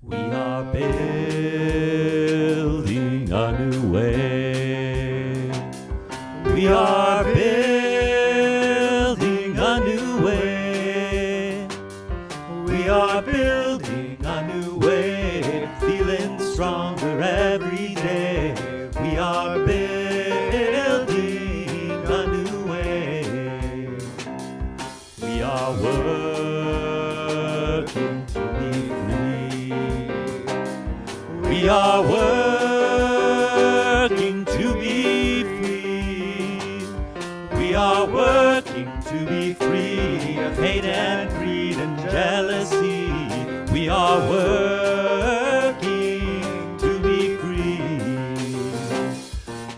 We are building a new way. We are building a new way. We are building a new way, feeling stronger every day. We are building a new way. We are working to be free. We are working to be free. We are working to be free of hate and greed and jealousy. We are working to be free.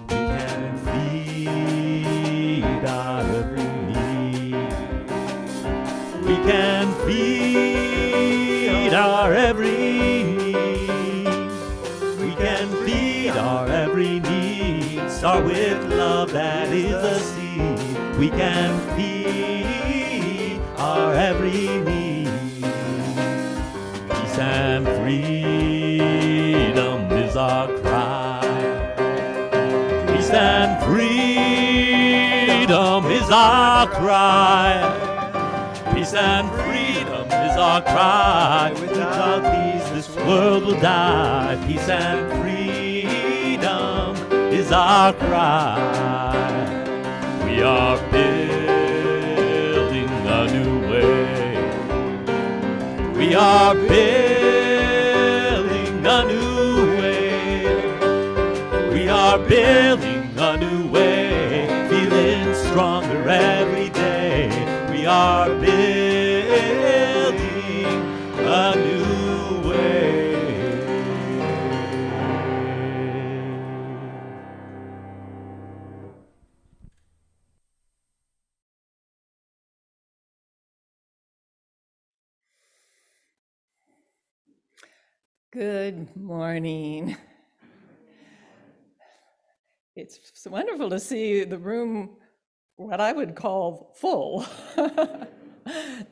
We can feed our every need. We can feed our every need. We can feed our every need. Start with love, that is the seed. We can feed our every need. Peace and freedom is our cry. Peace and freedom is our cry. Peace and freedom is our cry. Without these, this world will die. Peace and freedom is our cry. We are building a new way. We are building a new way. We are building a new way, feeling stronger every day. We are building a new way. Good morning. It's wonderful to see the room, what I would call full.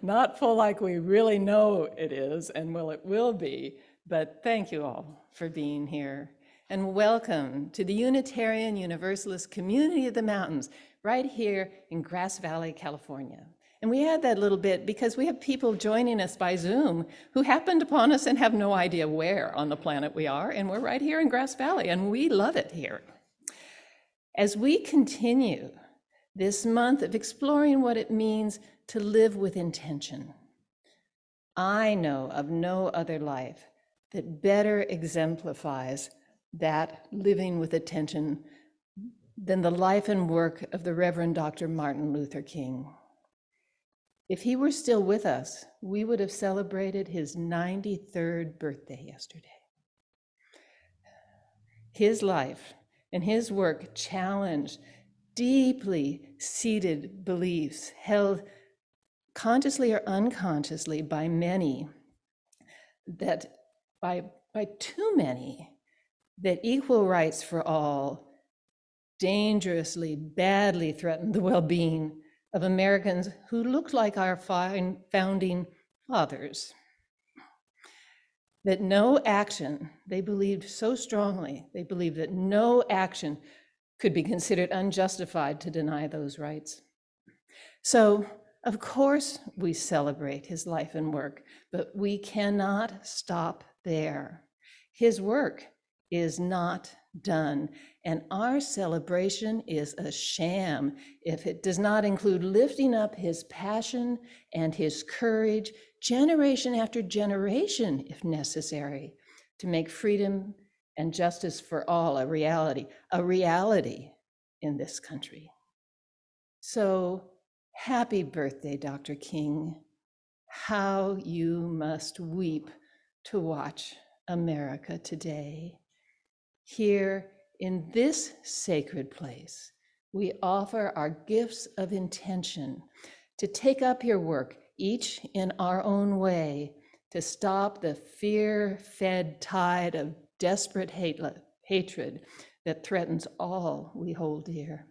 Not full like we really know it is, and well, it will be, but thank you all for being here. And welcome to the Unitarian Universalist Community of the Mountains, right here in Grass Valley, California. And we add that little bit because we have people joining us by Zoom who happened upon us and have no idea where on the planet we are, and we're right here in Grass Valley, and we love it here. As we continue this month of exploring what it means to live with intention, I know of no other life that better exemplifies that living with attention than the life and work of the Reverend Dr. Martin Luther King. If he were still with us, we would have celebrated his 93rd birthday yesterday. His life and his work challenged deeply seated beliefs held consciously or unconsciously by many, that by too many, that equal rights for all dangerously, badly threatened the well-being of Americans who looked like our founding fathers. That no action, they believed so strongly, they believed that no action could be considered unjustified to deny those rights. So, of course, we celebrate his life and work, but we cannot stop there. His work is not done, and our celebration is a sham if it does not include lifting up his passion and his courage, generation after generation, if necessary, to make freedom and justice for all a reality in this country. So, happy birthday, Dr. King. How you must weep to watch America today. Here in this sacred place, we offer our gifts of intention to take up your work, each in our own way, to stop the fear-fed tide of desperate hatred that threatens all we hold dear.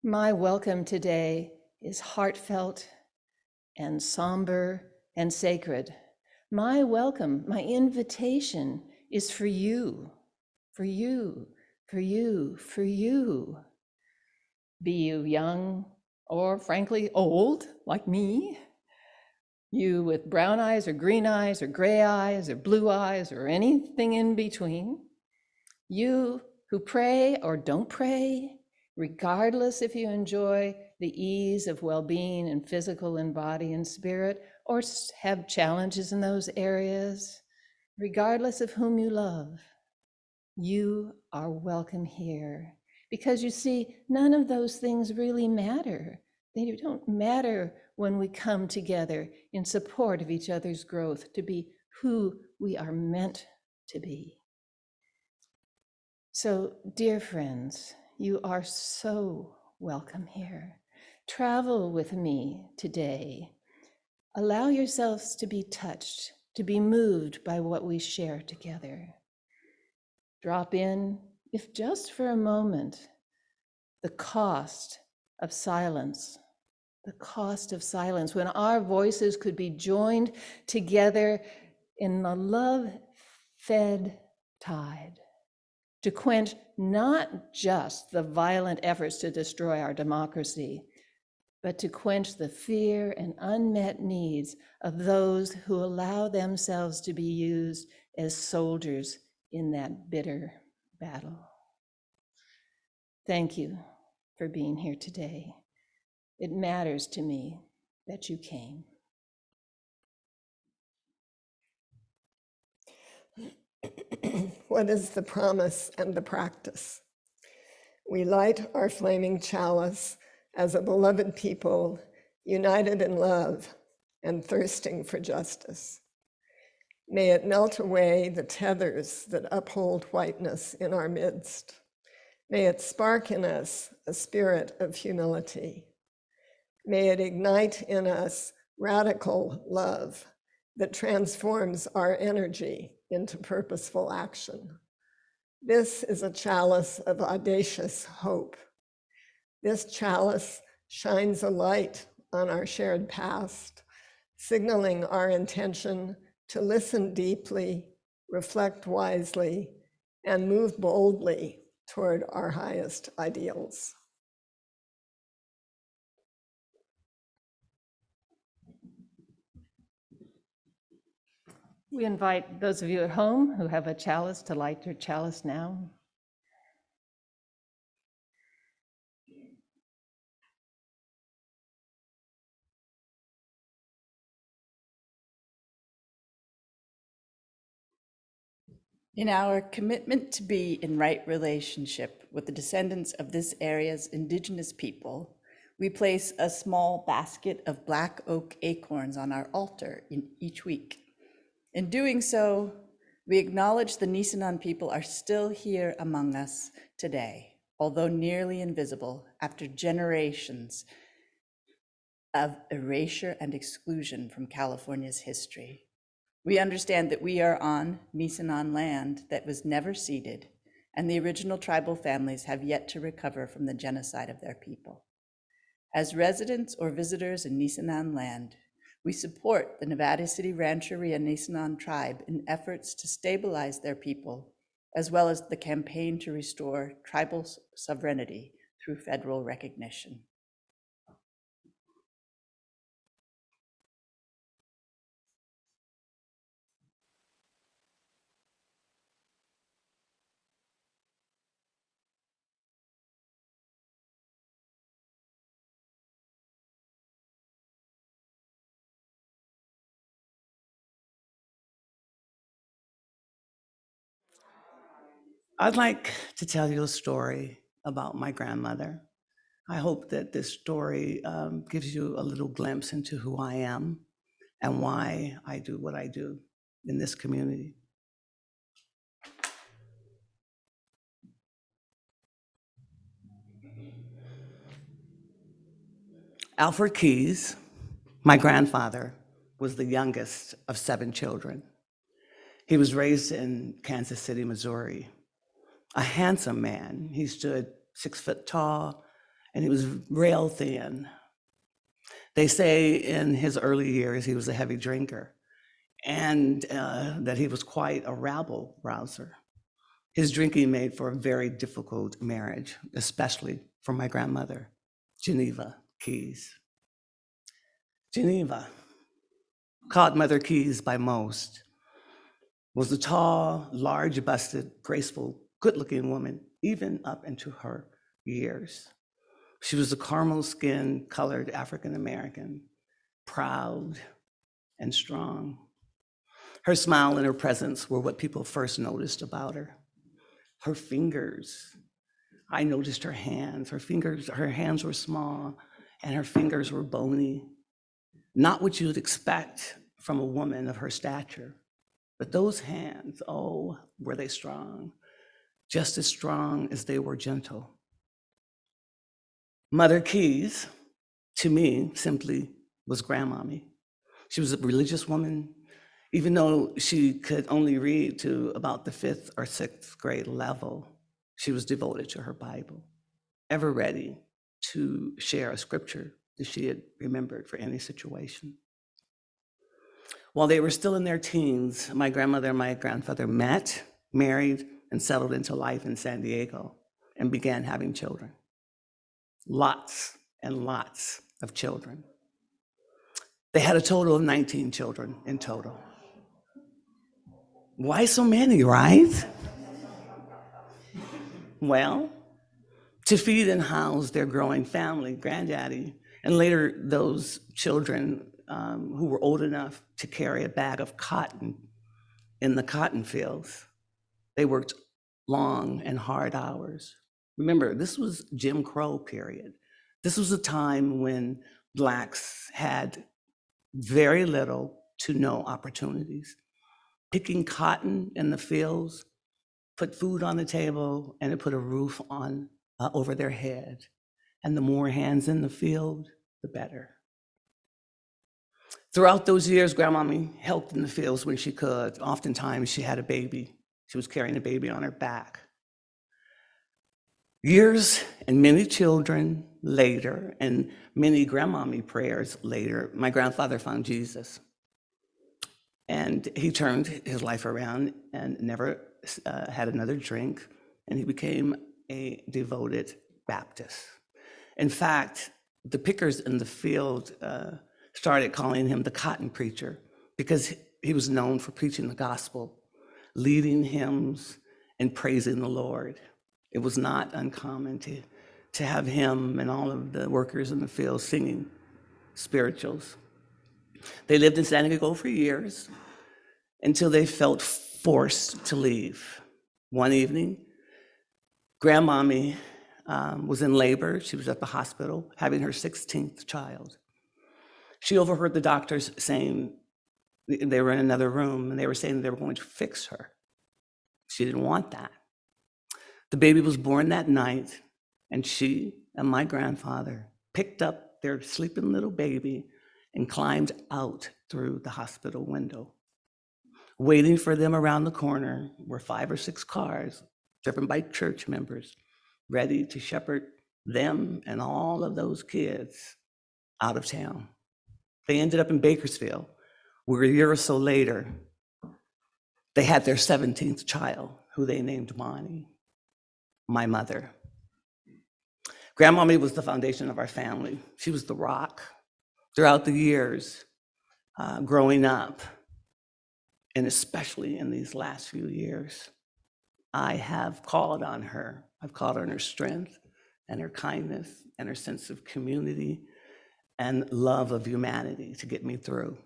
My welcome today is heartfelt and somber and sacred. My welcome, my invitation is for you, for you, for you, for you. Be you young or frankly old like me, you with brown eyes or green eyes or gray eyes or blue eyes or anything in between, you who pray or don't pray, regardless if you enjoy the ease of well-being in physical and body and spirit, or have challenges in those areas, regardless of whom you love, you are welcome here. Because you see, none of those things really matter. They don't matter when we come together in support of each other's growth to be who we are meant to be. So, dear friends, you are so welcome here. Travel with me today. Allow yourselves to be touched, to be moved by what we share together. Drop in, if just for a moment, the cost of silence. The cost of silence, when our voices could be joined together in the love-fed tide, to quench not just the violent efforts to destroy our democracy, but to quench the fear and unmet needs of those who allow themselves to be used as soldiers in that bitter battle. Thank you for being here today. It matters to me that you came. What is the promise and the practice? We light our flaming chalice as a beloved people, united in love and thirsting for justice. May it melt away the tethers that uphold whiteness in our midst. May it spark in us a spirit of humility. May it ignite in us radical love that transforms our energy into purposeful action. This is a chalice of audacious hope. This chalice shines a light on our shared past, signaling our intention to listen deeply, reflect wisely, and move boldly toward our highest ideals. We invite those of you at home who have a chalice to light your chalice now. In our commitment to be in right relationship with the descendants of this area's indigenous people, we place a small basket of black oak acorns on our altar each week. In doing so, we acknowledge the Nisenan people are still here among us today, although nearly invisible after generations of erasure and exclusion from California's history. We understand that we are on Nisenan land that was never ceded, and the original tribal families have yet to recover from the genocide of their people. As residents or visitors in Nisenan land, we support the Nevada City Rancheria Nisenan tribe in efforts to stabilize their people, as well as the campaign to restore tribal sovereignty through federal recognition. I'd like to tell you a story about my grandmother. I hope that this story gives you a little glimpse into who I am and why I do what I do in this community. Alfred Keyes, my grandfather, was the youngest of 7 children. He was raised in Kansas City, Missouri. A handsome man. He stood 6 foot tall, and he was rail thin. They say in his early years he was a heavy drinker, and that he was quite a rabble rouser. His drinking made for a very difficult marriage, especially for my grandmother, Geneva Keys. Geneva, called Mother Keys by most, was a tall, large-busted, graceful, good-looking woman, even up into her years. She was a caramel-skinned, colored African-American, proud and strong. Her smile and her presence were what people first noticed about her. Her fingers, I noticed her hands. Her hands were small, and her fingers were bony. Not what you'd expect from a woman of her stature. But those hands, oh, were they strong, just as strong as they were gentle. Mother Keys, to me, simply was grandmommy. She was a religious woman, even though she could only read to about the 5th or 6th grade level. She was devoted to her Bible, ever ready to share a scripture that she had remembered for any situation. While they were still in their teens, my grandmother and my grandfather met, married, and settled into life in San Diego and began having children. Lots and lots of children. They had a total of 19 children in total. Why so many, right? Well, to feed and house their growing family, granddaddy, and later those children who were old enough to carry a bag of cotton in the cotton fields. They worked long and hard hours. Remember, this was Jim Crow period. This was a time when Blacks had very little to no opportunities. Picking cotton in the fields put food on the table, and it put a roof on over their head. And the more hands in the field, the better. Throughout those years, grandmommy helped in the fields when she could. Oftentimes she had a baby. She was carrying a baby on her back. Years and many children later, and many grandmommy prayers later, my grandfather found Jesus. And he turned his life around and never had another drink, and he became a devoted Baptist. In fact, the pickers in the field started calling him the cotton preacher because he was known for preaching the gospel, leading hymns, and praising the Lord. It was not uncommon to have him and all of the workers in the field singing spirituals. They lived in San Diego for years until they felt forced to leave. One evening, grandmommy was in labor. She was at the hospital having her 16th child. She overheard the doctors saying, they were in another room, and they were saying they were going to fix her. She didn't want that. The baby was born that night, and she and my grandfather picked up their sleeping little baby and climbed out through the hospital window. Waiting for them around the corner were 5 or 6 cars driven by church members, ready to shepherd them and all of those kids out of town. They ended up in Bakersfield, where a year or so later, they had their 17th child, who they named Bonnie, my mother. Grandmommy was the foundation of our family. She was the rock. Throughout the years, growing up, and especially in these last few years, I have called on her. I've called on her strength and her kindness and her sense of community and love of humanity to get me through.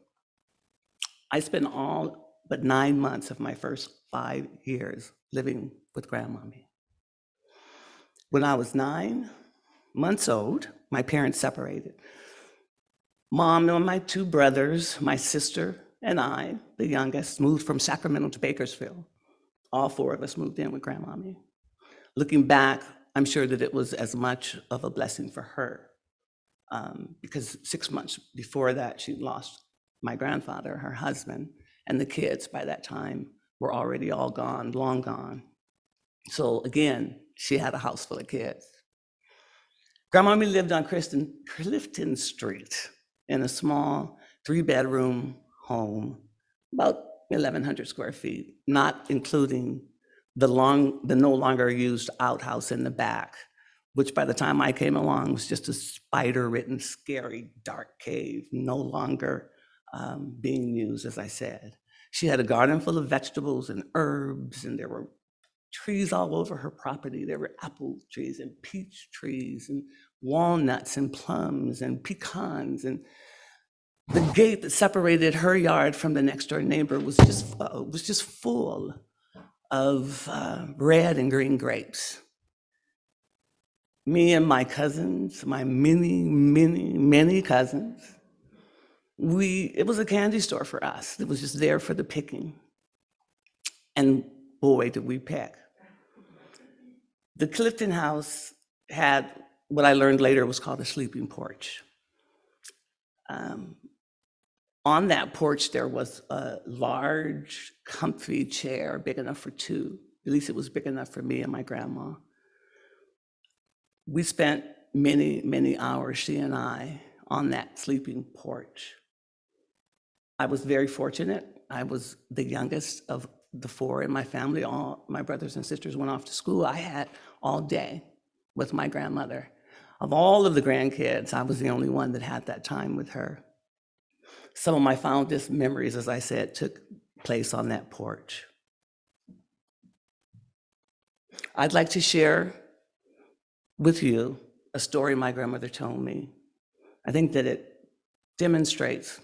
I spent all but 9 months of my first 5 years living with grandmommy. When I was 9 months old, my parents separated. Mom and my 2 brothers, my sister and I, the youngest, moved from Sacramento to Bakersfield. All 4 of us moved in with grandmommy. Looking back, I'm sure that it was as much of a blessing for her, because 6 months before that, she lost my grandfather, her husband, and the kids by that time were already all gone, long gone. So again, she had a house full of kids. Grandmommy lived on Clifton Street in a small 3-bedroom home, about 1,100 square feet, not including the no longer used outhouse in the back, which by the time I came along was just a spider-ridden, scary, dark cave, no longer being used, as I said. She had a garden full of vegetables and herbs, and there were trees all over her property. There were apple trees and peach trees and walnuts and plums and pecans. And the gate that separated her yard from the next door neighbor was just full of red and green grapes. Me and my cousins, my many cousins, it was a candy store for us. It was just there for the picking. And boy, did we pick. The Clifton house had what I learned later was called a sleeping porch. On that porch, there was a large, comfy chair, big enough for two. At least it was big enough for me and my grandma. We spent many hours, she and I, on that sleeping porch. I was very fortunate. I was the youngest of the 4 in my family. All my brothers and sisters went off to school. I had all day with my grandmother. Of all of the grandkids, I was the only one that had that time with her. Some of my fondest memories, as I said, took place on that porch. I'd like to share with you a story my grandmother told me. I think that it demonstrates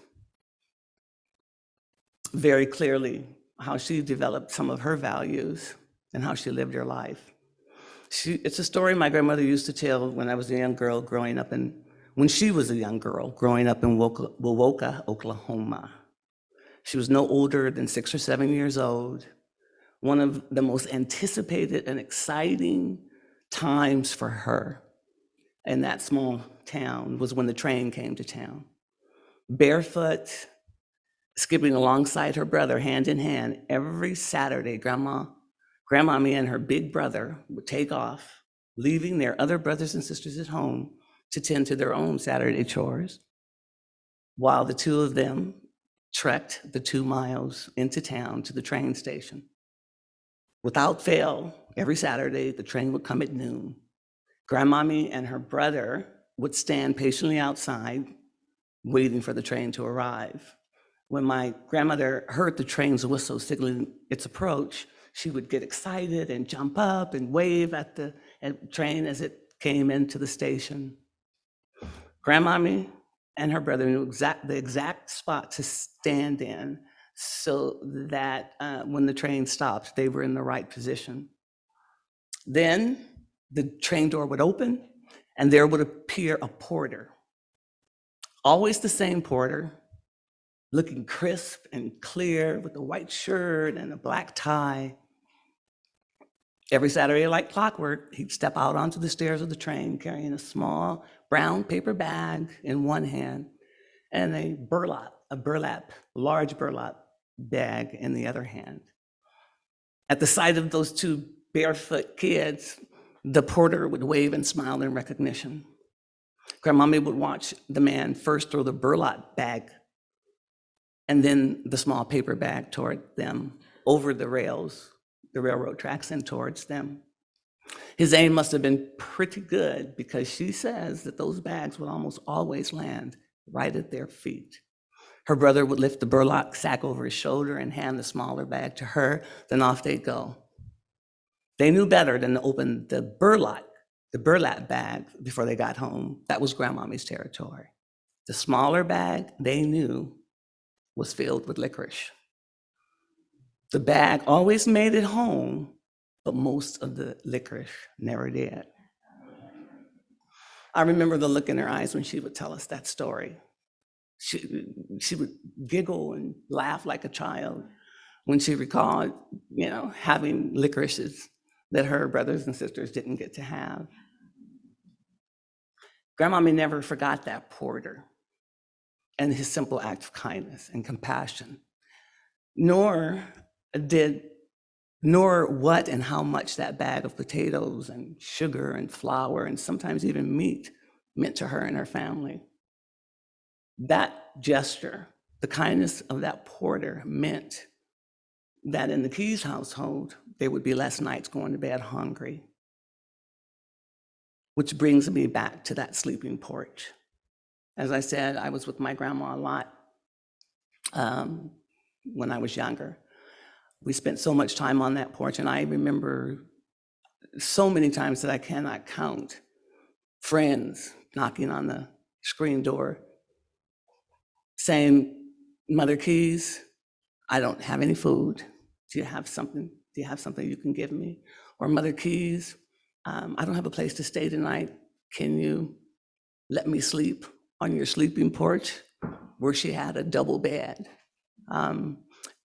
very clearly how she developed some of her values and how she lived her life. It's a story my grandmother used to tell when I was a young girl when she was a young girl growing up in Wewoka, Oklahoma. She was no older than 6 or 7 years old. One of the most anticipated and exciting times for her in that small town was when the train came to town. Barefoot, skipping alongside her brother, hand in hand, every Saturday, Grandmommy and her big brother would take off, leaving their other brothers and sisters at home to tend to their own Saturday chores, while the two of them trekked the 2 miles into town to the train station. Without fail, every Saturday, the train would come at noon. Grandmommy and her brother would stand patiently outside, waiting for the train to arrive. When my grandmother heard the train's whistle signaling its approach, she would get excited and jump up and wave at the train as it came into the station. Grandmommy and her brother knew the exact spot to stand in so that when the train stopped, they were in the right position. Then the train door would open and there would appear a porter, always the same porter, looking crisp and clear with a white shirt and a black tie. Every Saturday, like clockwork, he'd step out onto the stairs of the train carrying a small brown paper bag in one hand and a large burlap bag in the other hand. At the sight of those 2 barefoot kids, the porter would wave and smile in recognition. Grandmommy would watch the man first throw the burlap bag and then the small paper bag toward them over the rails, the railroad tracks, and towards them. His aim must have been pretty good because she says that those bags would almost always land right at their feet. Her brother would lift the burlap sack over his shoulder and hand the smaller bag to her, then off they'd go. They knew better than to open the burlap bag before they got home. That was Grandmommy's territory. The smaller bag, they knew, was filled with licorice. The bag always made it home, but most of the licorice never did. I remember the look in her eyes when she would tell us that story. She would giggle and laugh like a child when she recalled, having licorices that her brothers and sisters didn't get to have. Grandmommy never forgot that porter and his simple act of kindness and compassion, nor did, nor what and how much that bag of potatoes and sugar and flour and sometimes even meat meant to her and her family. That gesture, the kindness of that porter, meant that in the Keys household, there would be less nights going to bed hungry. Which brings me back to that sleeping porch. As I said, I was with my grandma a lot when I was younger. We spent so much time on that porch, and I remember so many times that I cannot count friends knocking on the screen door saying, Mother Keys, I don't have any food. Do you have something? Do you have something you can give me? Or Mother Keys, I don't have a place to stay tonight. Can you let me sleep on your sleeping porch? Where she had a double bed.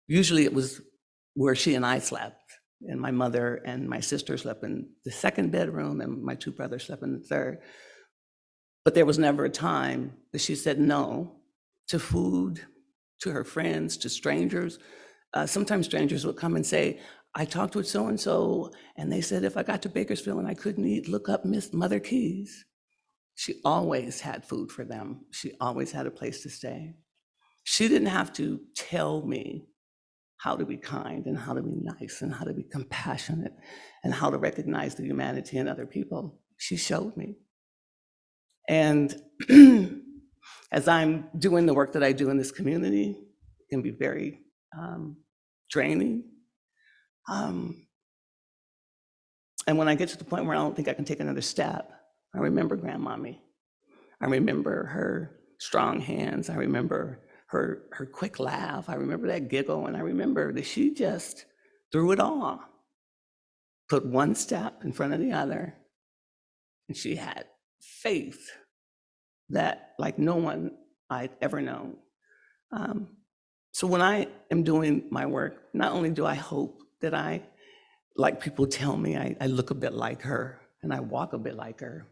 Usually it was where she and I slept, and my mother and my sister slept in the second bedroom, and my two brothers slept in the third. But there was never a time that she said no to food, to her friends, to strangers. Sometimes strangers would come and say, I talked with so-and-so, and they said if I got to Bakersfield and I couldn't eat, look up Miss Mother Keys. She always had food for them. She always had a place to stay. She didn't have to tell me how to be kind and how to be nice and how to be compassionate and how to recognize the humanity in other people. She showed me. And as I'm doing the work that I do in this community, it can be very draining. And when I get to the point where I don't think I can take another step, I remember Grandmommy. I remember her strong hands. I remember her quick laugh. I remember that giggle, and I remember that she just, through it all, put one step in front of the other, and she had faith that like no one I'd ever known. So when I am doing my work, not only do I hope that I, like people tell me, I look a bit like her and I walk a bit like her,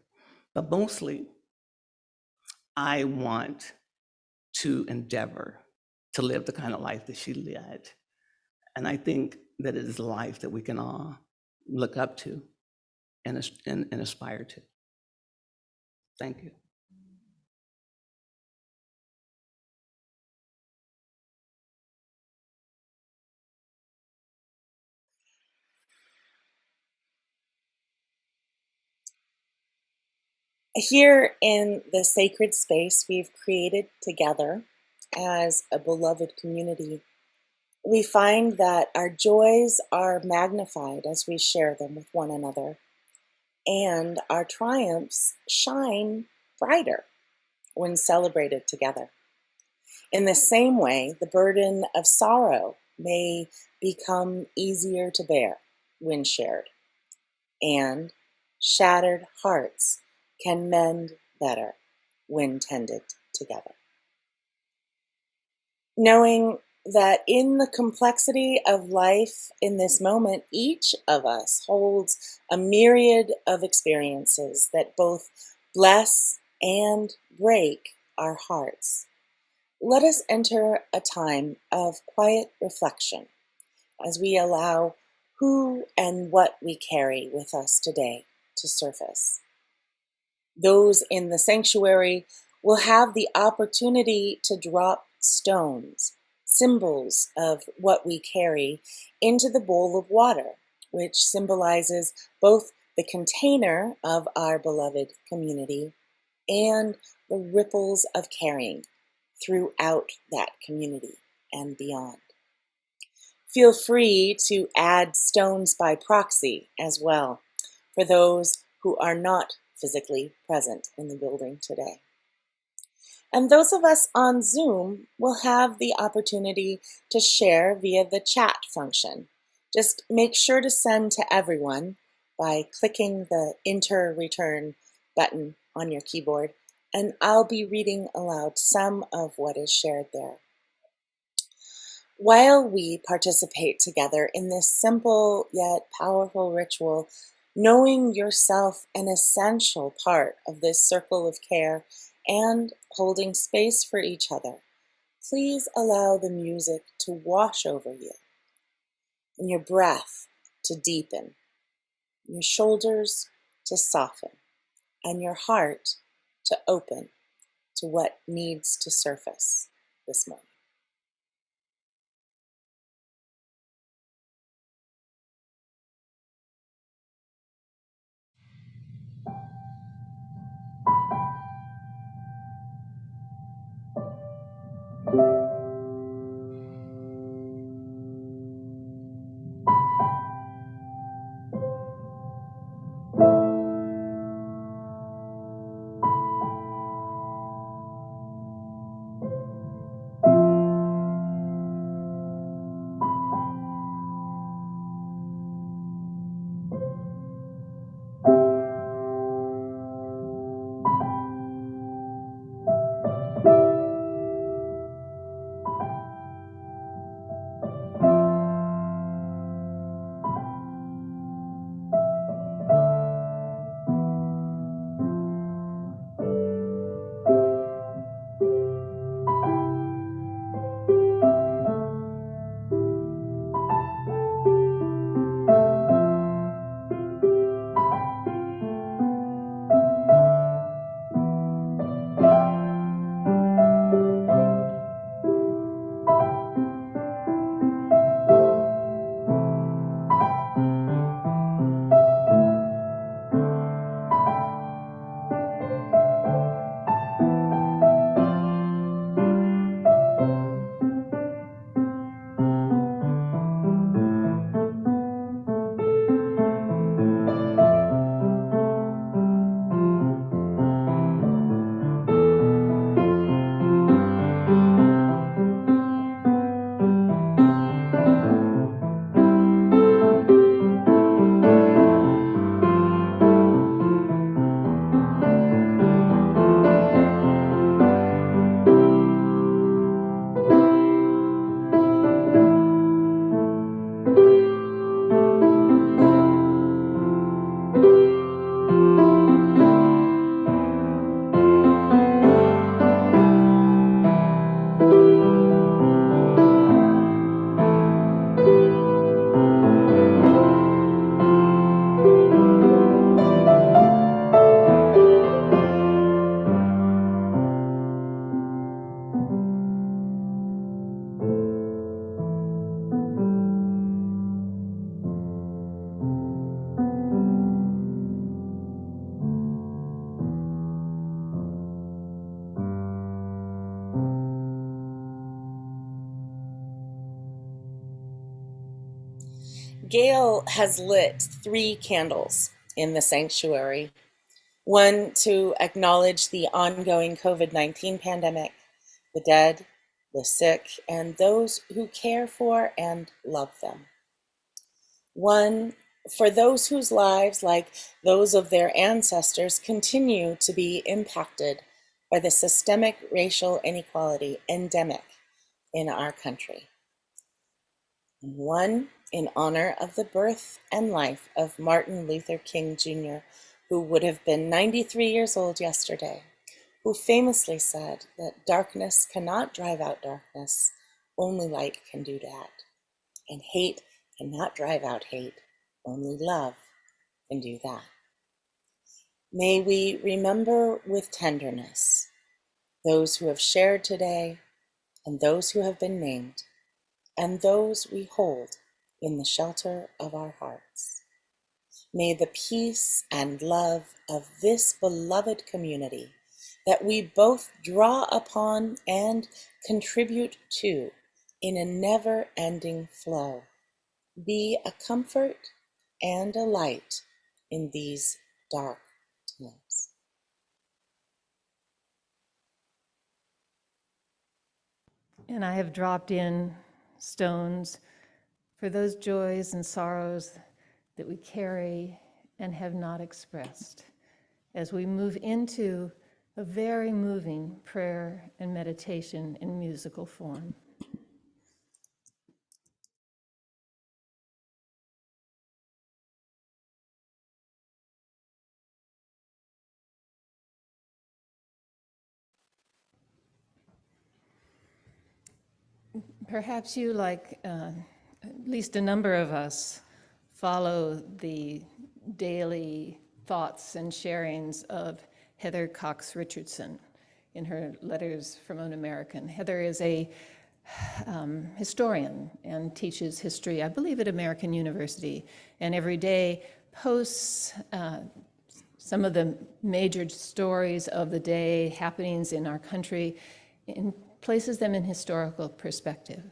but mostly I want to endeavor to live the kind of life that she led. And I think that it is a life that we can all look up to and aspire to. Thank you. Here in the sacred space we've created together as a beloved community, we find that our joys are magnified as we share them with one another, and our triumphs shine brighter when celebrated together. In the same way, the burden of sorrow may become easier to bear when shared, and shattered hearts can mend better when tended together. Knowing that in the complexity of life in this moment, each of us holds a myriad of experiences that both bless and break our hearts. Let us enter a time of quiet reflection as we allow who and what we carry with us today to surface. Those in the sanctuary will have the opportunity to drop stones, symbols of what we carry, into the bowl of water, which symbolizes both the container of our beloved community and the ripples of caring throughout that community and beyond. Feel free to add stones by proxy as well for those who are not physically present in the building today. And those of us on Zoom will have the opportunity to share via the chat function. Just make sure to send to everyone by clicking the Enter Return button on your keyboard, and I'll be reading aloud some of what is shared there. While we participate together in this simple yet powerful ritual, knowing yourself an essential part of this circle of care and holding space for each other, please allow the music to wash over you. and your breath to deepen, your shoulders to soften, and your heart to open to what needs to surface this morning. Gail has lit 3 candles in the sanctuary, one to acknowledge the ongoing COVID-19 pandemic, the dead, the sick, and those who care for and love them. One for those whose lives, like those of their ancestors, continue to be impacted by the systemic racial inequality endemic in our country. And one in honor of the birth and life of Martin Luther King Jr., who would have been 93 years old yesterday, who famously said that darkness cannot drive out darkness, only light can do that. And hate cannot drive out hate, only love can do that. May we remember with tenderness those who have shared today, and those who have been named, and those we hold in the shelter of our hearts. May the peace and love of this beloved community that we both draw upon and contribute to in a never-ending flow be a comfort and a light in these dark times. And I have dropped in stones for those joys and sorrows that we carry and have not expressed as we move into a very moving prayer and meditation in musical form. Perhaps you, like at least a number of us follow the daily thoughts and sharings of Heather Cox Richardson in her Letters from an American. Heather is a historian and teaches history, I believe, at American University, and every day posts some of the major stories of the day, happenings in our country, and places them in historical perspective.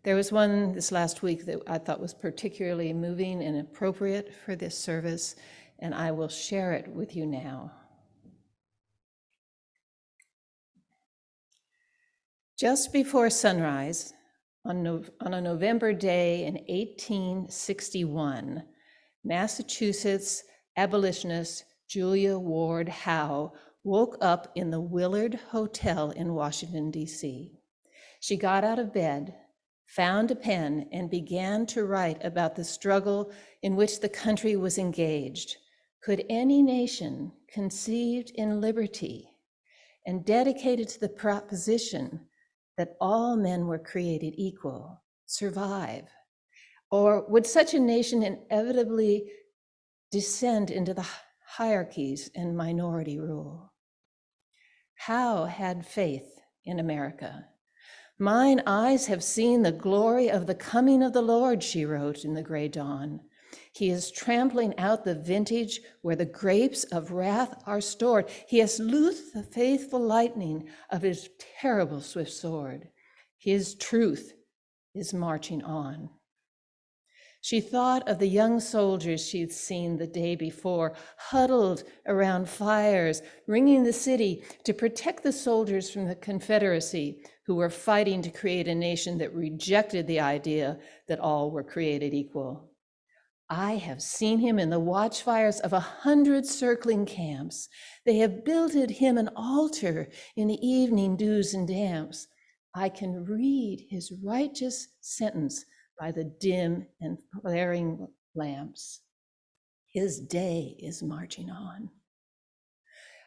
There was one this last week that I thought was particularly moving and appropriate for this service, and I will share it with you now. Just before sunrise, on a November day in 1861, Massachusetts abolitionist Julia Ward Howe woke up in the Willard Hotel in Washington, D.C. She got out of bed, found a pen, and began to write about the struggle in which the country was engaged. Could any nation conceived in liberty and dedicated to the proposition that all men were created equal survive? Or would such a nation inevitably descend into the hierarchies and minority rule? Howe had faith in America. "Mine eyes have seen the glory of the coming of the Lord," she wrote in the gray dawn. "He is trampling out the vintage where the grapes of wrath are stored. He has loosed the faithful lightning of his terrible swift sword. His truth is marching on." She thought of the young soldiers she'd seen the day before, huddled around fires, ringing the city to protect the soldiers from the Confederacy, who were fighting to create a nation that rejected the idea that all were created equal. "I have seen him in the watchfires of 100 circling camps. They have builded him an altar in the evening dews and damps. I can read his righteous sentence by the dim and flaring lamps. His day is marching on."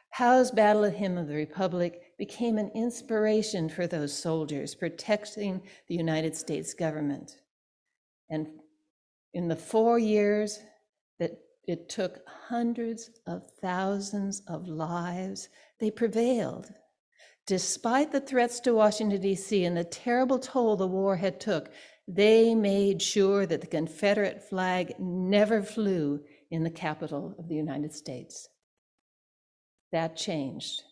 Howe's battle hymn of the Republic became an inspiration for those soldiers protecting the United States government. And in the 4 years that it took hundreds of thousands of lives, they prevailed. Despite the threats to Washington, D.C. and the terrible toll the war had took, they made sure that the Confederate flag never flew in the capital of the United States. That changed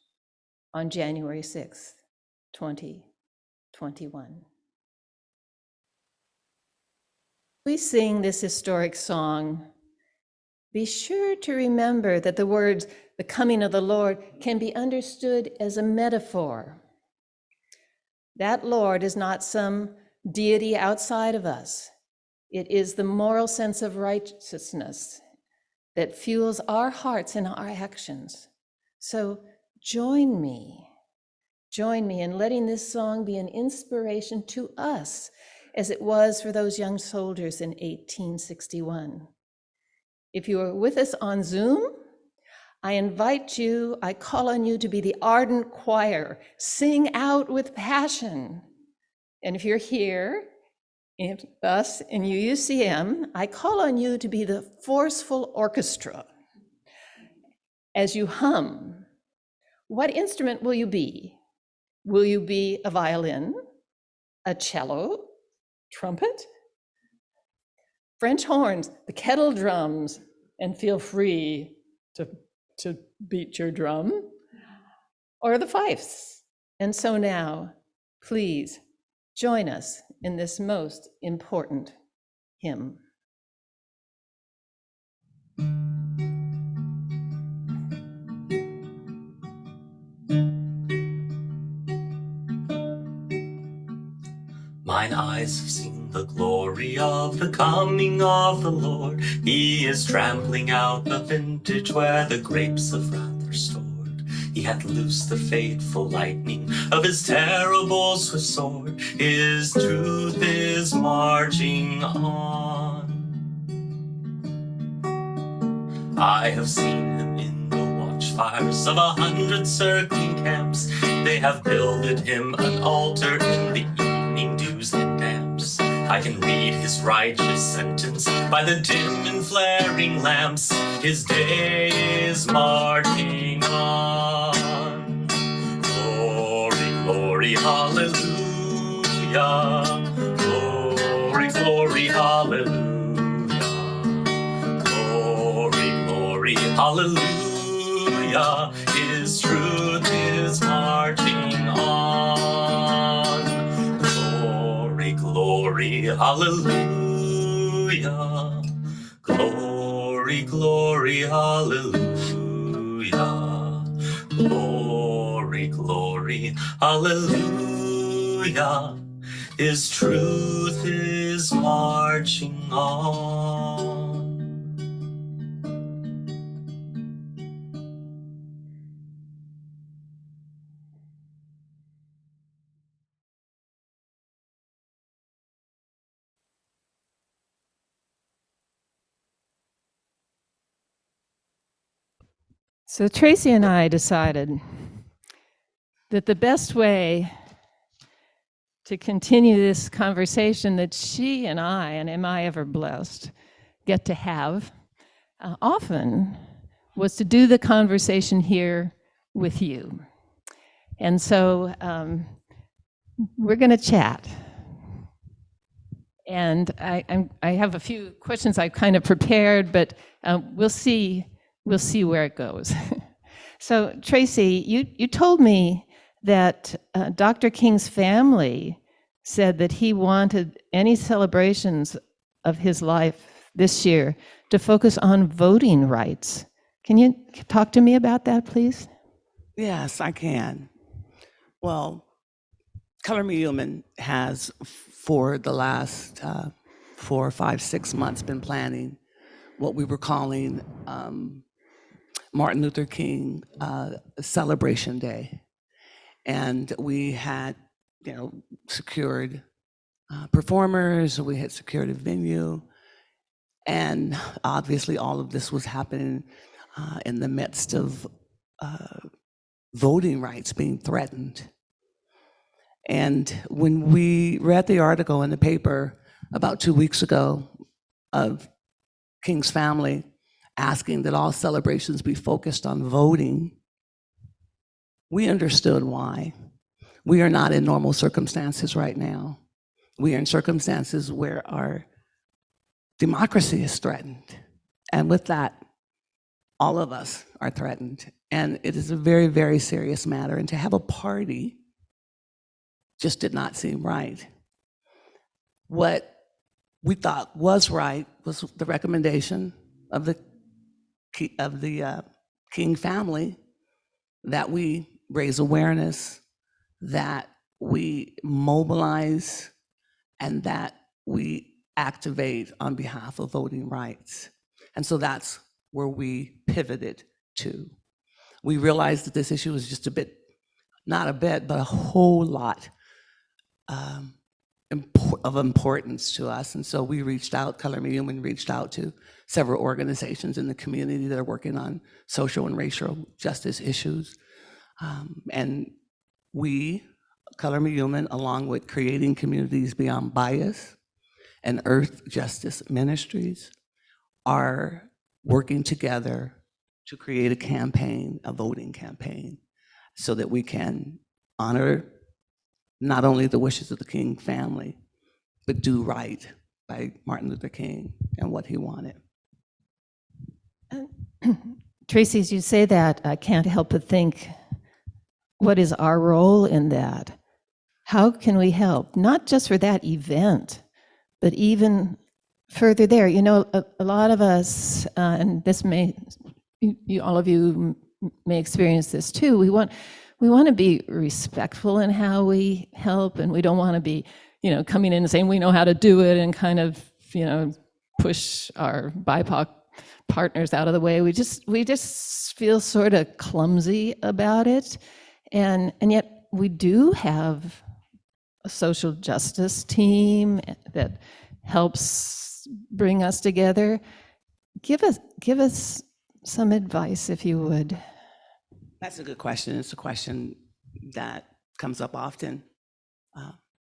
on January 6th, 2021. We sing this historic song. Be sure to remember that the words, "the coming of the Lord," can be understood as a metaphor. That Lord is not some deity outside of us. It is the moral sense of righteousness that fuels our hearts and our actions. So join me in letting this song be an inspiration to us as it was for those young soldiers in 1861. If you are with us on Zoom, I call on you to be the ardent choir, sing out with passion. And if you're here, us in UUCM, I call on you to be the forceful orchestra. As you hum, what instrument will you be? Will you be a violin, a cello, trumpet, French horns, the kettle drums, and feel free to beat your drum, or the fifes? And so now, please join us in this most important hymn. Mine eyes have seen the glory of the coming of the Lord. He is trampling out the vintage where the grapes of wrath are stored. He hath loosed the fateful lightning of his terrible swift sword. His truth is marching on. I have seen him in the watchfires of 100 circling camps. They have builded him an altar in the evening dews and damps. I can read his righteous sentence by the dim and flaring lamps. His day is marching on. Glory, glory, hallelujah. Glory, glory, hallelujah. Glory, glory, hallelujah. His truth is marching on. Glory, glory, hallelujah. Glory, glory, hallelujah. Glory, glory, hallelujah. His truth is marching on. So Tracy and I decided that the best way to continue this conversation that she and I, and am I ever blessed, get to have often was to do the conversation here with you. And so we're going to chat. And I have a few questions I've kind of prepared, but we'll see where it goes. So Tracy, you told me that Dr. King's family said that he wanted any celebrations of his life this year to focus on voting rights. Can you talk to me about that, please? Yes, I can. Well, Color Me Human has, for the last 4, 5, 6 months, been planning what we were calling Martin Luther King Celebration Day. And we had, secured performers, we had secured a venue, and obviously all of this was happening in the midst of voting rights being threatened. And when we read the article in the paper about 2 weeks ago of King's family asking that all celebrations be focused on voting, we understood why. We are not in normal circumstances right now. We are in circumstances where our democracy is threatened. And with that, all of us are threatened. And it is a very, very serious matter. And to have a party just did not seem right. What we thought was right was the recommendation of the King family that we raise awareness, that we mobilize, and that we activate on behalf of voting rights. And so that's where we pivoted to. We realized that this issue was just not a bit, but a whole lot of importance to us. And so we reached out, Color Me Human reached out to several organizations in the community that are working on social and racial justice issues. And we, Color Me Human, along with Creating Communities Beyond Bias and Earth Justice Ministries, are working together to create a campaign, a voting campaign, so that we can honor not only the wishes of the King family, but do right by Martin Luther King and what he wanted. Tracy, as you say that, I can't help but think, what is our role in that? How can we help? Not just for that event, but even further there. A lot of us, and this may, all of you may experience this too, we want to be respectful in how we help, and we don't want to be, coming in and saying we know how to do it and kind of, push our BIPOC partners out of the way. We just feel sort of clumsy about it, and yet we do have a social justice team that helps bring us together. Give us some advice, if you would. That's a good question. It's a question that comes up often,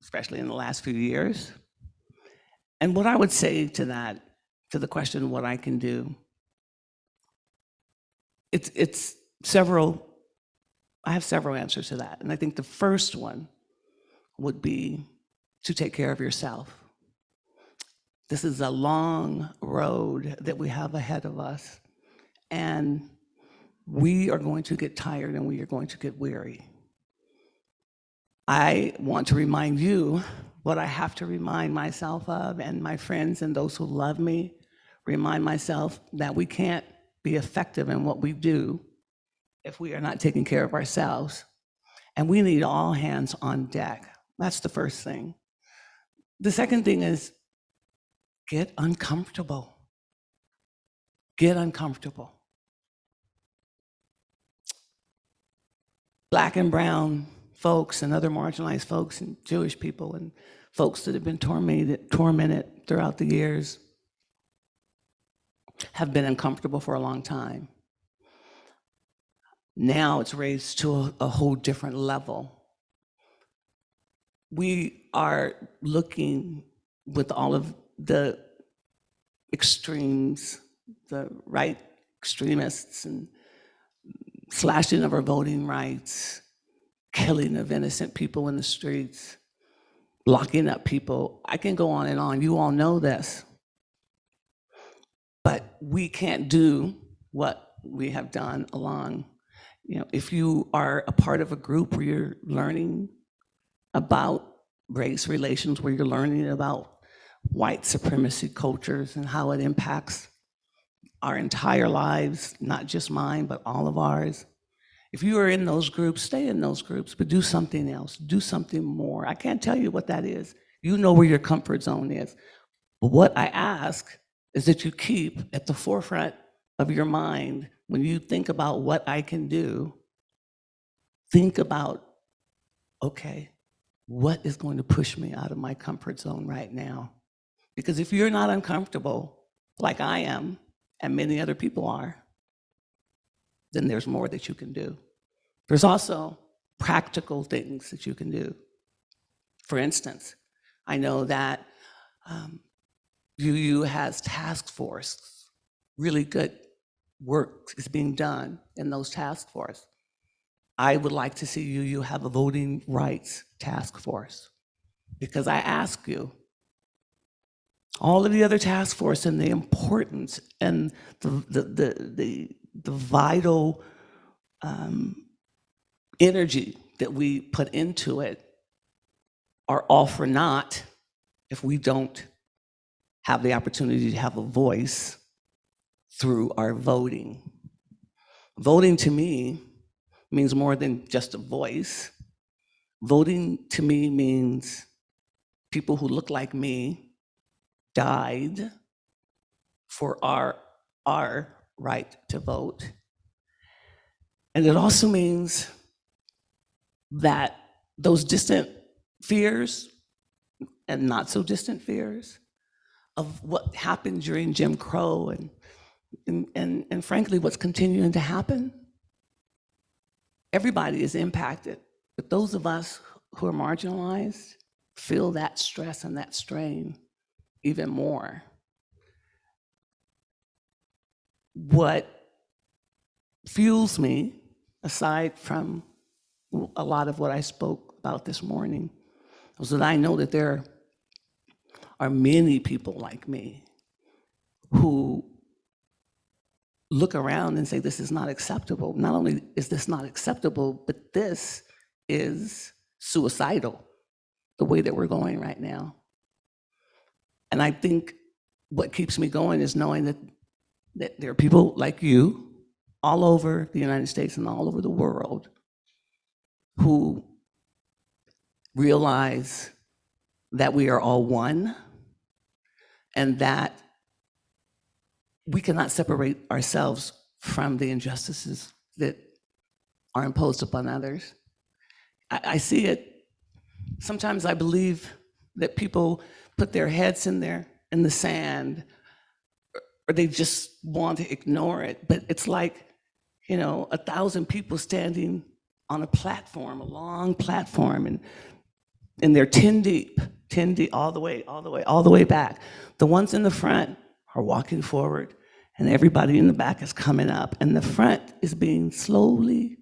especially in the last few years. And what I would say to that, to the question, what I can do, it's several, I have several answers to that. And I think the first one would be to take care of yourself. This is a long road that we have ahead of us. And we are going to get tired and we are going to get weary. I want to remind you what I have to remind myself of, and my friends and those who love me, remind myself that we can't be effective in what we do if we are not taking care of ourselves. And we need all hands on deck. That's the first thing. The second thing is get uncomfortable. Get uncomfortable. Black and brown folks and other marginalized folks and Jewish people and folks that have been tormented throughout the years have been uncomfortable for a long time. Now it's raised to a whole different level. We are looking with all of the extremes, the right extremists, and slashing of our voting rights, killing of innocent people in the streets, locking up people. I can go on and on. You all know this. But we can't do what we have done along. If you are a part of a group where you're learning about race relations, where you're learning about white supremacy cultures and how it impacts our entire lives, not just mine, but all of ours. If you are in those groups, stay in those groups, but do something else, do something more. I can't tell you what that is. You know where your comfort zone is. But what I ask is that you keep at the forefront of your mind, when you think about what I can do, think about, okay, what is going to push me out of my comfort zone right now? Because if you're not uncomfortable, like I am, and many other people are, then there's more that you can do. There's also practical things that you can do. For instance, I know that UU has task force. Really good work is being done in those task force. I would like to see UU have a voting rights task force, because I ask you, all of the other task force and the importance and the vital energy that we put into it are all for naught if we don't have the opportunity to have a voice through our voting. Voting to me means more than just a voice. Voting to me means people who look like me died for our right to vote. And it also means that those distant fears and not so distant fears of what happened during Jim Crow and frankly, what's continuing to happen, everybody is impacted. But those of us who are marginalized feel that stress and that strain even more. What fuels me, aside from a lot of what I spoke about this morning, was that I know that there are many people like me who look around and say, this is not acceptable. Not only is this not acceptable, but this is suicidal, the way that we're going right now. And I think what keeps me going is knowing that there are people like you all over the United States and all over the world who realize that we are all one and that we cannot separate ourselves from the injustices that are imposed upon others. I see it. Sometimes I believe that people put their heads in the sand, or they just want to ignore it. But it's like, 1,000 people standing on a platform, a long platform, and they're 10 deep, 10 deep, all the way back. The ones in the front are walking forward, and everybody in the back is coming up, and the front is being slowly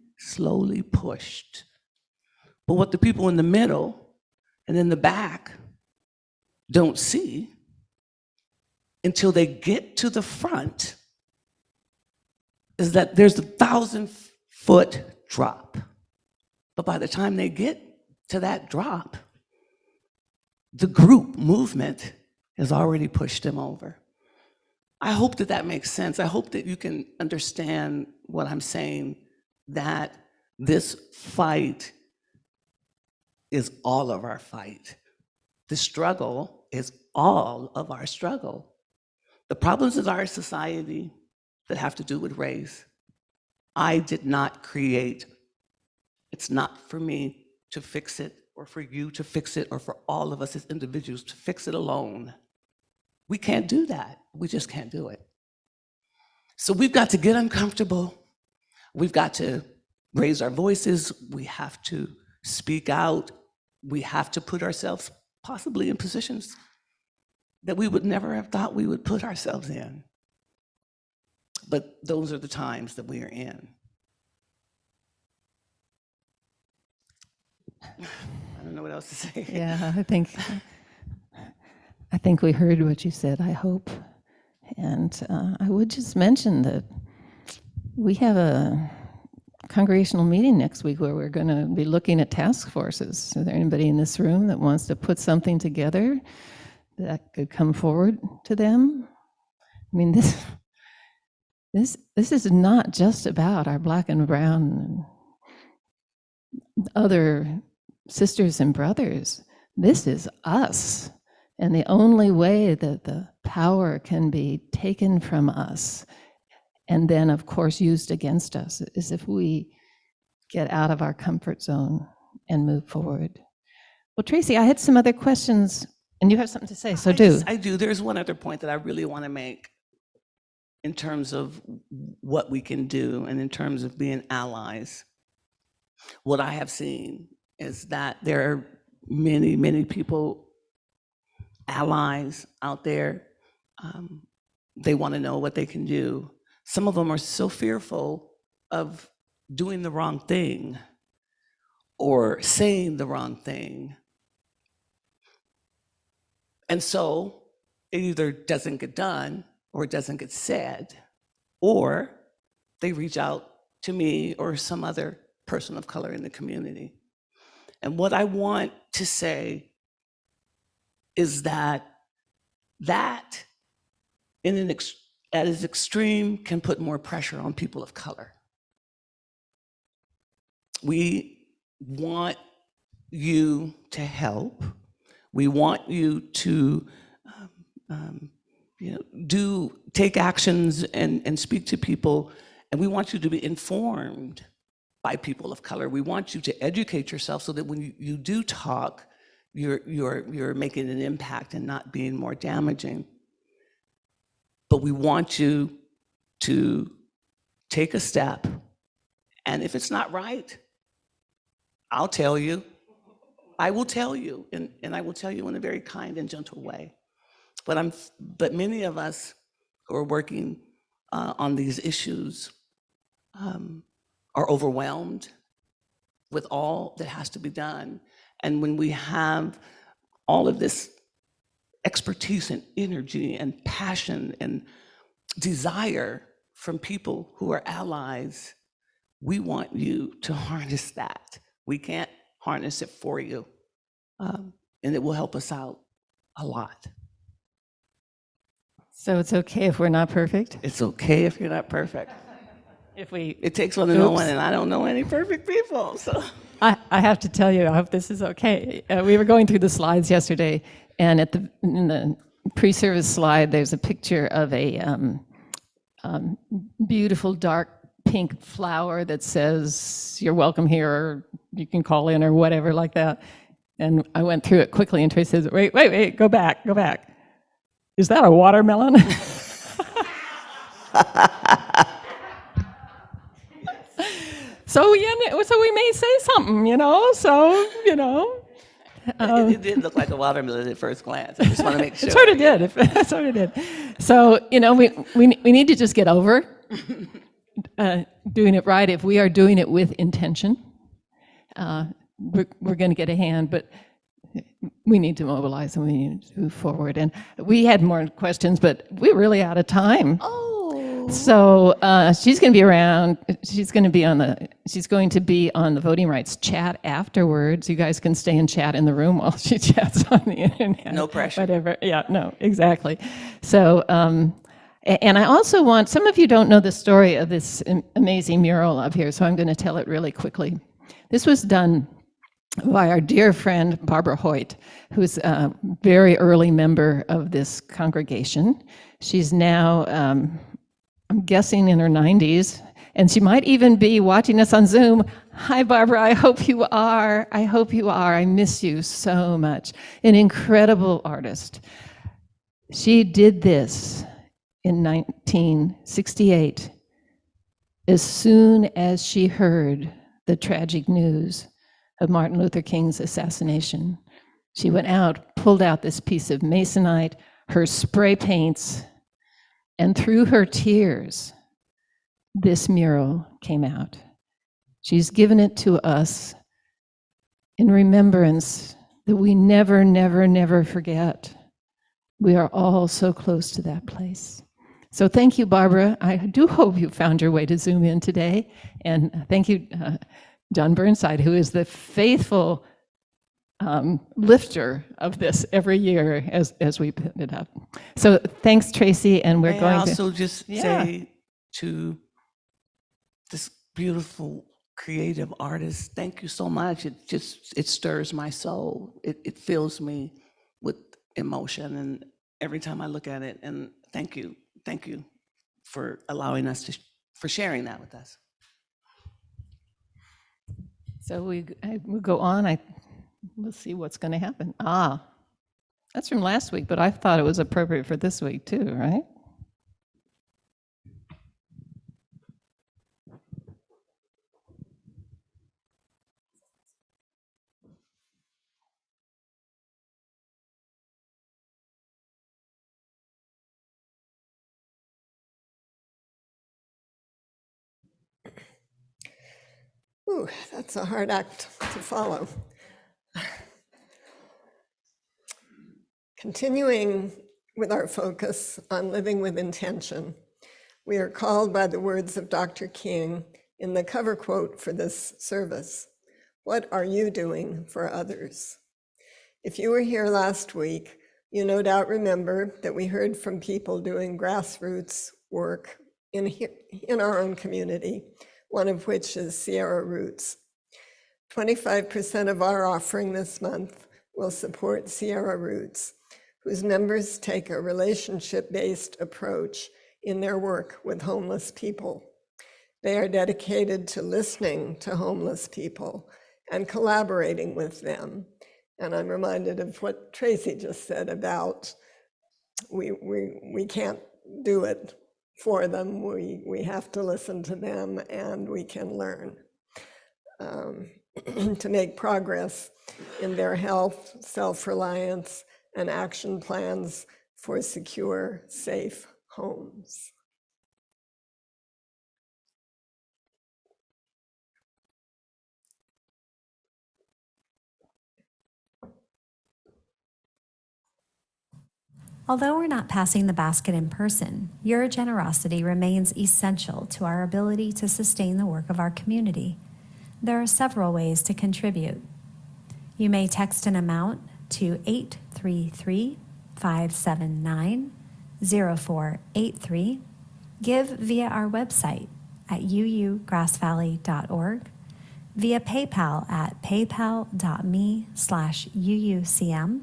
pushed. But what the people in the middle and in the back don't see until they get to the front is that there's a 1,000-foot drop. But by the time they get to that drop, the group movement has already pushed them over. I hope that that makes sense. I hope that you can understand what I'm saying, that this fight is all of our fight. The struggle is all of our struggle. The problems in our society that have to do with race, I did not create. It's not for me to fix it, or for you to fix it, or for all of us as individuals to fix it alone. We can't do that. We just can't do it. So we've got to get uncomfortable. We've got to raise our voices. We have to speak out. We have to put ourselves possibly in positions that we would never have thought we would put ourselves in. But those are the times that we are in. I don't know what else to say. Yeah, I think we heard what you said, I hope. And I would just mention that we have a congregational meeting next week where we're going to be looking at task forces. Is there anybody in this room that wants to put something together that could come forward to them? I mean, this is not just about our Black and brown and other sisters and brothers. This is us. And the only way that the power can be taken from us and then, of course, used against us is if we get out of our comfort zone and move forward. Well, Tracy, I had some other questions, and you have something to say, so do. I do. There's one other point that I really want to make in terms of what we can do and in terms of being allies. What I have seen is that there are many people, allies out there. They want to know what they can do. Some of them are so fearful of doing the wrong thing or saying the wrong thing. And so it either doesn't get done or it doesn't get said, or they reach out to me or some other person of color in the community. And what I want to say is that at its extreme can put more pressure on people of color. We want you to help. We want you to take actions and speak to people, and we want you to be informed by people of color. We want you to educate yourself so that when you do talk, you're making an impact and not being more damaging. But we want you to take a step, and if it's not right, I'll tell you. I will tell you, and I will tell you in a very kind and gentle way. But many of us who are working on these issues are overwhelmed with all that has to be done. And when we have all of this expertise and energy and passion and desire from people who are allies, we want you to harness that. We can't harness it for you, and it will help us out a lot. So it's okay if we're not perfect? It's okay if you're not perfect. It takes one to know one, and I don't know any perfect people, so. I have to tell you, I hope this is okay. We were going through the slides yesterday, and in the pre-service slide, there's a picture of a beautiful dark pink flower that says, "You're welcome here," or "You can call in," or whatever like that. And I went through it quickly, and Tracy says, wait, go back. Is that a watermelon? So we may say something, It did look like a watermelon at first glance. I just want to make sure. It sort of did. It sort of did. So, we need to just get over doing it right. If we are doing it with intention, we're going to get a hand, but we need to mobilize and we need to move forward. And we had more questions, but we're really out of time. Oh. So she's going to be around. She's going to be on the voting rights chat afterwards. You guys can stay and chat in the room while she chats on the internet. No pressure. Whatever. Yeah. No. Exactly. So. And I also want, some of you don't know the story of this amazing mural up here, so I'm going to tell it really quickly. This was done by our dear friend Barbara Hoyt, who's a very early member of this congregation. She's now, I'm guessing, in her 90s, and she might even be watching us on Zoom. Hi, Barbara, I hope you are. I hope you are. I miss you so much. An incredible artist. She did this in 1968, as soon as she heard the tragic news of Martin Luther King's assassination. She went out, pulled out this piece of masonite, her spray paints, and through her tears, this mural came out. She's given it to us in remembrance that we never, never, never forget. We are all so close to that place. So thank you, Barbara. I do hope you found your way to Zoom in today. And thank you, John Burnside, who is the faithful lifter of this every year as we put it up. So thanks, Tracy, and we're May going I to... also just say to this beautiful creative artist, thank you so much. It stirs my soul. It fills me with emotion, and every time I look at it, and thank you for allowing us for sharing that with us. So we go on. We'll see what's going to happen. That's from last week, but I thought it was appropriate for this week too, right? Ooh, that's a hard act to follow. Continuing with our focus on living with intention, we are called by the words of Dr. King in the cover quote for this service. What are you doing for others? If you were here last week, you no doubt remember that we heard from people doing grassroots work in our own community, one of which is Sierra Roots. 25% of our offering this month will support Sierra Roots, whose members take a relationship-based approach in their work with homeless people. They are dedicated to listening to homeless people and collaborating with them. And I'm reminded of what Tracy just said about we can't do it for them. We have to listen to them, and we can learn to make progress in their health, self-reliance, and action plans for secure, safe homes. Although we're not passing the basket in person, your generosity remains essential to our ability to sustain the work of our community. There are several ways to contribute. You may text an amount to 833-579-0483, give via our website at uugrassvalley.org, via PayPal at paypal.me/UUCM,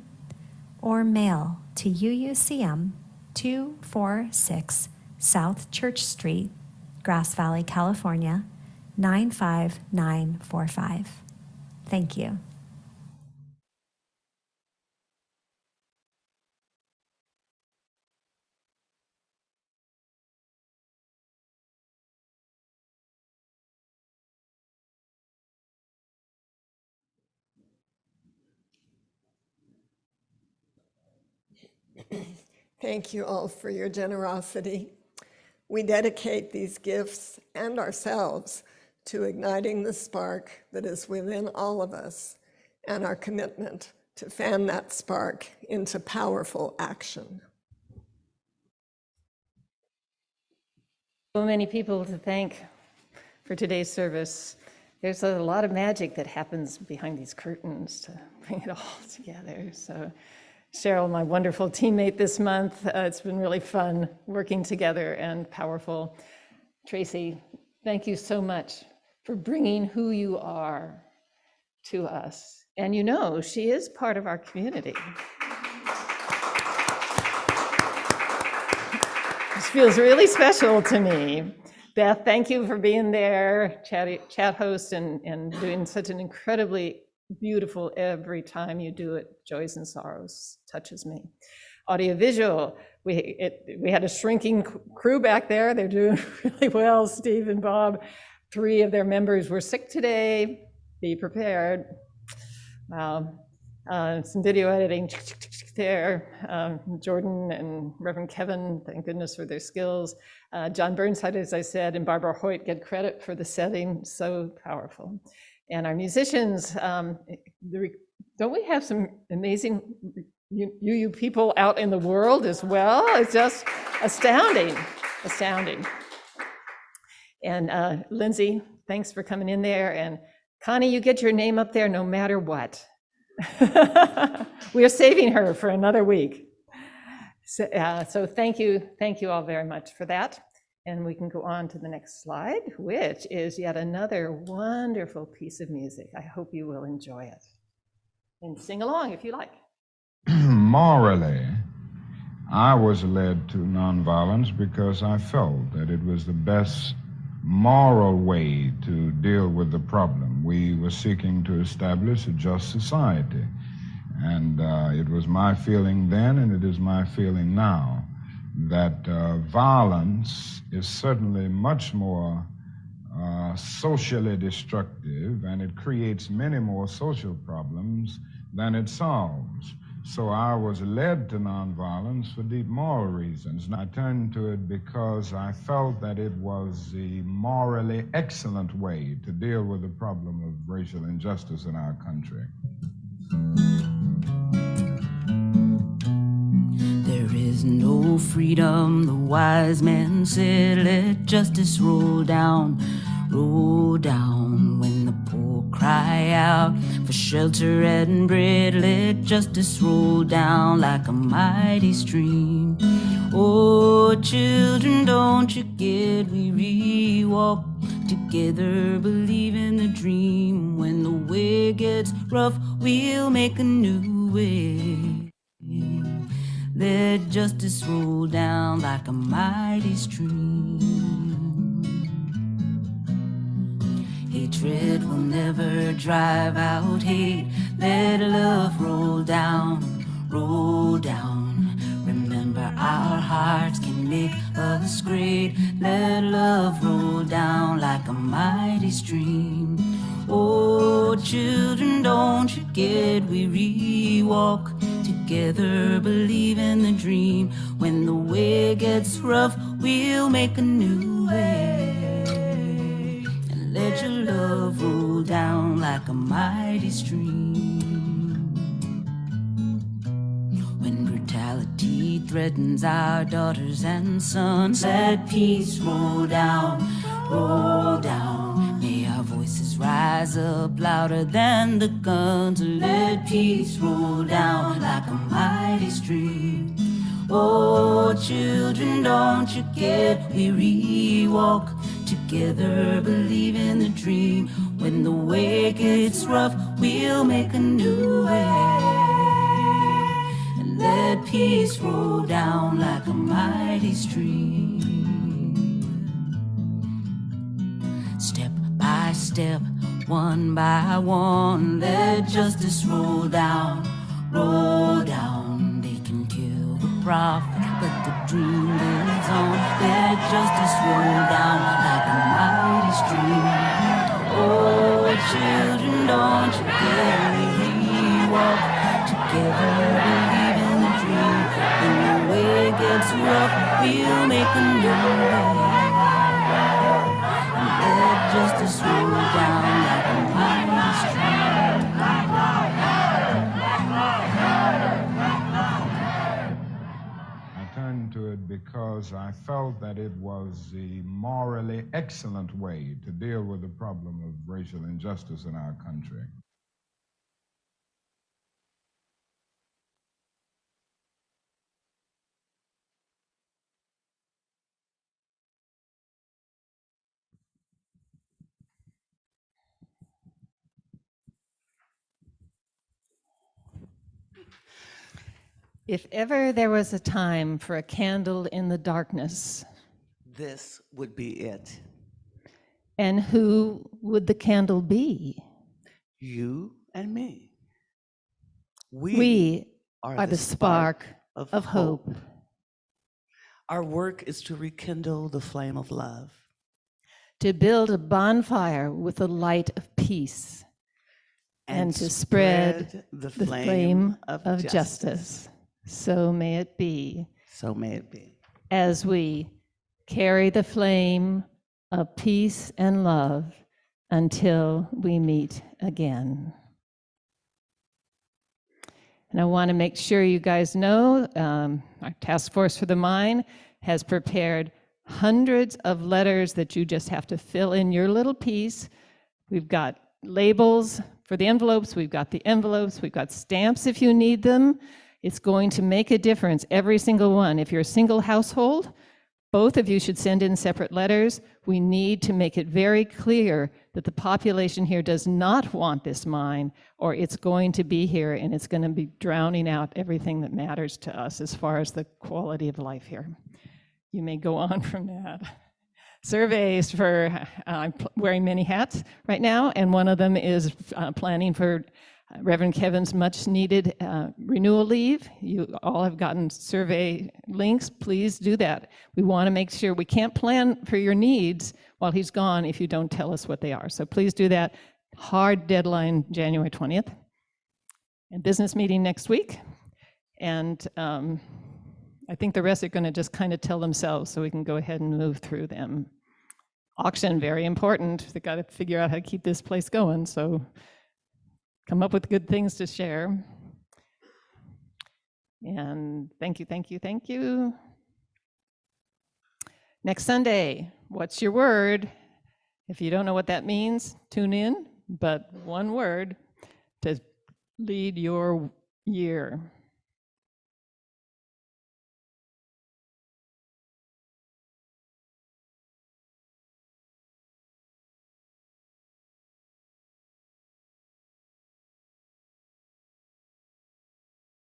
or mail to UUCM 246 South Church Street, Grass Valley, California, 95945. Thank you. Thank you all for your generosity. We dedicate these gifts and ourselves to igniting the spark that is within all of us and our commitment to fan that spark into powerful action. So many people to thank for today's service. There's a lot of magic that happens behind these curtains to bring it all together. So Cheryl, my wonderful teammate this month, it's been really fun working together and powerful. Tracy, thank you so much for bringing who you are to us. And you know, she is part of our community. This feels really special to me. Beth, thank you for being there, chat host, and doing such an incredibly beautiful every time you do it. Joys and Sorrows touches me. Audiovisual, we had a shrinking crew back there. They're doing really well. Steve and Bob, 3 of their members were sick today. Be prepared. Wow. Some video editing there. Jordan and Reverend Kevin, thank goodness for their skills. John Burnside, as I said, and Barbara Hoyt get credit for the setting, so powerful. And our musicians, don't we have some amazing UU people out in the world as well? It's just astounding. And Lindsay, thanks for coming in there. And Connie, you get your name up there no matter what. We are saving her for another week. So thank you all very much for that. And we can go on to the next slide, which is yet another wonderful piece of music. I hope you will enjoy it. And sing along if you like. Morally, I was led to nonviolence because I felt that it was the best moral way to deal with the problem. We were seeking to establish a just society. And it was my feeling then, and it is my feeling now, that violence is certainly much more socially destructive, and it creates many more social problems than it solves. So I was led to nonviolence for deep moral reasons, and I turned to it because I felt that it was the morally excellent way to deal with the problem of racial injustice in our country. There is no freedom, the wise man said, let justice roll down when the poor cry out for shelter and bread. Let justice roll down like a mighty stream. Oh, children, don't you get weary, walk together, believe in the dream. When the way gets rough, we'll make a new way. Let justice roll down like a mighty stream. Hatred will never drive out hate. Let love roll down, roll down. Remember, our hearts can make us great. Let love roll down like a mighty stream. Oh, children, don't you get weary, walk together, believe in the dream. When the way gets rough, we'll make a new way. And let your love roll down like a mighty stream. When brutality threatens our daughters and sons, let peace roll down, roll down. May our voices rise up louder than the guns. Let peace roll down like a mighty stream. Oh, children, don't you get weary, walk together, believe in the dream. When the way gets rough, we'll make a new way. And let peace roll down like a mighty stream. Step by step, one by one, let justice roll down, roll down. They can kill the prophet, but the dream lives on. Let justice roll down like a mighty stream. Oh, children, don't you get weary, walk together, believe in the dream. When rough, we'll make a new way. Let justice roll down like a mighty stream. I turned to it because I felt that it was the morally excellent way to deal with the problem of racial injustice in our country. If ever there was a time for a candle in the darkness, This would be it. and who would the candle be? You and me. We are the spark of hope. Our work is to rekindle the flame of love. To build a bonfire with the light of peace, and to spread the the flame of justice. So may it be, So may it be. as we carry the flame of peace and love until we meet again. And I want to make sure you guys know our Task Force for the Mind has prepared hundreds of letters that you just have to fill in your little piece. We've got labels for the envelopes, we've got the envelopes, we've got stamps if you need them. It's going to make a difference, every single one. If you're a single household, both of you should send in separate letters. We need to make it very clear that the population here does not want this mine, or it's going to be here and it's going to be drowning out everything that matters to us as far as the quality of life here. You may go on from that. Surveys for, I'm wearing many hats right now, and one of them is planning for Reverend Kevin's much needed renewal leave. You all have gotten survey links. Please do that. We want to make sure we can't plan for your needs while he's gone if you don't tell us what they are. So please do that. Hard deadline, January 20th. And business meeting next week. And I think the rest are going to just kind of tell themselves so we can go ahead and move through them. Auction, very important. They got to figure out how to keep this place going. So come up with good things to share. And thank you, thank you, thank you. Next Sunday, what's your word? If you don't know what that means, tune in, but one word to lead your year.